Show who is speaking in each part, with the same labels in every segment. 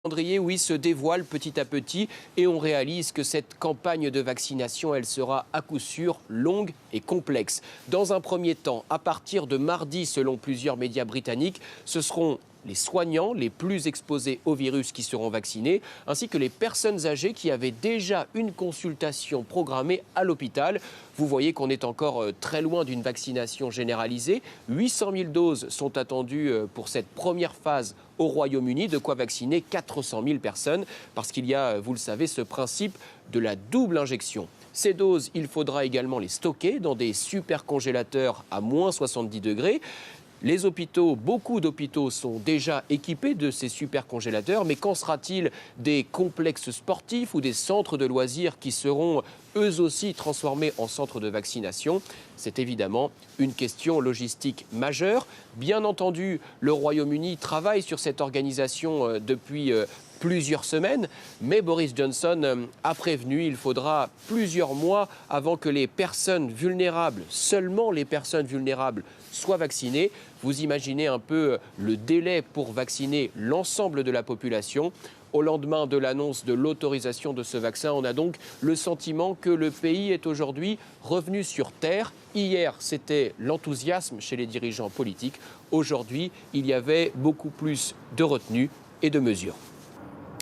Speaker 1: Calendrier, oui, se dévoile petit à petit et on réalise que cette campagne de vaccination, elle sera à coup sûr longue et complexe. Dans un premier temps, à partir de mardi, selon plusieurs médias britanniques, ce seront les soignants les plus exposés au virus qui seront vaccinés, ainsi que les personnes âgées qui avaient déjà une consultation programmée à l'hôpital. Vous voyez qu'on est encore très loin d'une vaccination généralisée. 800 000 doses sont attendues pour cette première phase au Royaume-Uni, de quoi vacciner 400 000 personnes, parce qu'il y a, vous le savez, ce principe de la double injection. Ces doses, il faudra également les stocker dans des supercongélateurs à moins 70 degrés. Les hôpitaux, beaucoup d'hôpitaux sont déjà équipés de ces supercongélateurs, mais qu'en sera-t-il des complexes sportifs ou des centres de loisirs qui seront eux aussi transformés en centres de vaccination? C'est évidemment une question logistique majeure. Bien entendu, le Royaume-Uni travaille sur cette organisation depuis plusieurs semaines, mais Boris Johnson a prévenu qu'il faudra plusieurs mois avant que les personnes vulnérables, seulement les personnes vulnérables, soient vaccinées. Vous imaginez un peu le délai pour vacciner l'ensemble de la population. Au lendemain de l'annonce de l'autorisation de ce vaccin, on a donc le sentiment que le pays est aujourd'hui revenu sur terre. Hier, c'était l'enthousiasme chez les dirigeants politiques. Aujourd'hui, il y avait beaucoup plus de retenue et de mesures.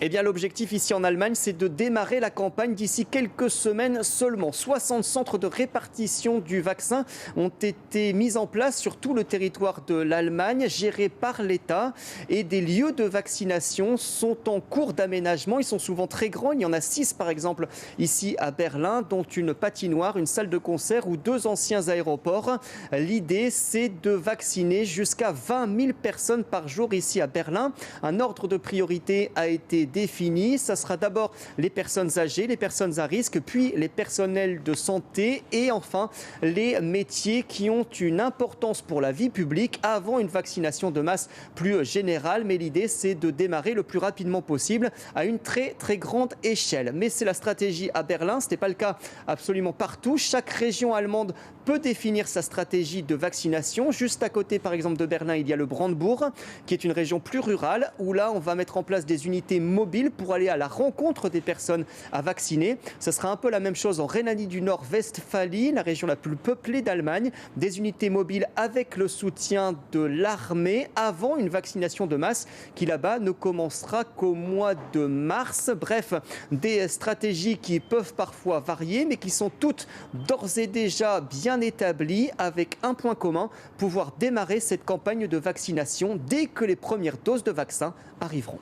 Speaker 2: Eh bien, l'objectif ici en Allemagne, c'est de démarrer la campagne d'ici quelques semaines seulement. 60 centres de répartition du vaccin ont été mis en place sur tout le territoire de l'Allemagne, gérés par l'État. Et des lieux de vaccination sont en cours d'aménagement. Ils sont souvent très grands. Il y en a 6, par exemple, ici à Berlin, dont une patinoire, une salle de concert ou 2 anciens aéroports. L'idée, c'est de vacciner jusqu'à 20 000 personnes par jour ici à Berlin. Un ordre de priorité a été défini. Ça sera d'abord les personnes âgées, les personnes à risque, puis les personnels de santé et enfin les métiers qui ont une importance pour la vie publique avant une vaccination de masse plus générale. Mais l'idée, c'est de démarrer le plus rapidement possible à une très grande échelle. Mais c'est la stratégie à Berlin. Ce n'est pas le cas absolument partout. Chaque région allemande peut définir sa stratégie de vaccination. Juste à côté, par exemple, de Berlin, il y a le Brandebourg, qui est une région plus rurale, où là, on va mettre en place des unités mobiles pour aller à la rencontre des personnes à vacciner. Ce sera un peu la même chose en Rhénanie du Nord-Westphalie, la région la plus peuplée d'Allemagne. Des unités mobiles avec le soutien de l'armée avant une vaccination de masse qui là-bas ne commencera qu'au mois de mars. Bref, des stratégies qui peuvent parfois varier, mais qui sont toutes d'ores et déjà bien établies avec un point commun, pouvoir démarrer cette campagne de vaccination dès que les premières doses de vaccin arriveront.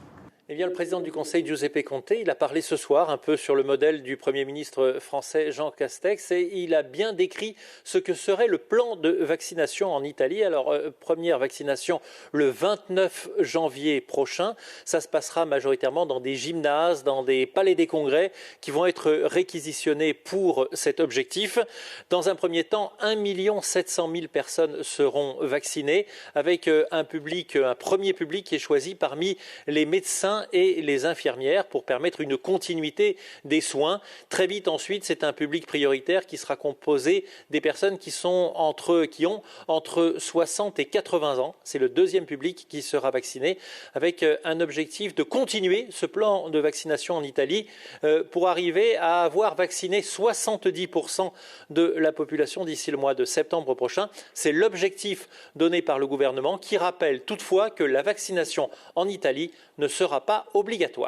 Speaker 3: Eh bien, le président du Conseil, Giuseppe Conte, il a parlé ce soir un peu sur le modèle du Premier ministre français Jean Castex et il a bien décrit ce que serait le plan de vaccination en Italie. Alors, première vaccination le 29 janvier prochain. Ça se passera majoritairement dans des gymnases, dans des palais des congrès qui vont être réquisitionnés pour cet objectif. Dans un premier temps, 1 700 000 personnes seront vaccinées avec un premier public qui est choisi parmi les médecins et les infirmières pour permettre une continuité des soins. Très vite ensuite, c'est un public prioritaire qui sera composé des personnes qui ont entre 60 et 80 ans. C'est le deuxième public qui sera vacciné avec un objectif de continuer ce plan de vaccination en Italie pour arriver à avoir vacciné 70% de la population d'ici le mois de septembre prochain. C'est l'objectif donné par le gouvernement qui rappelle toutefois que la vaccination en Italie ne sera pas obligatoire.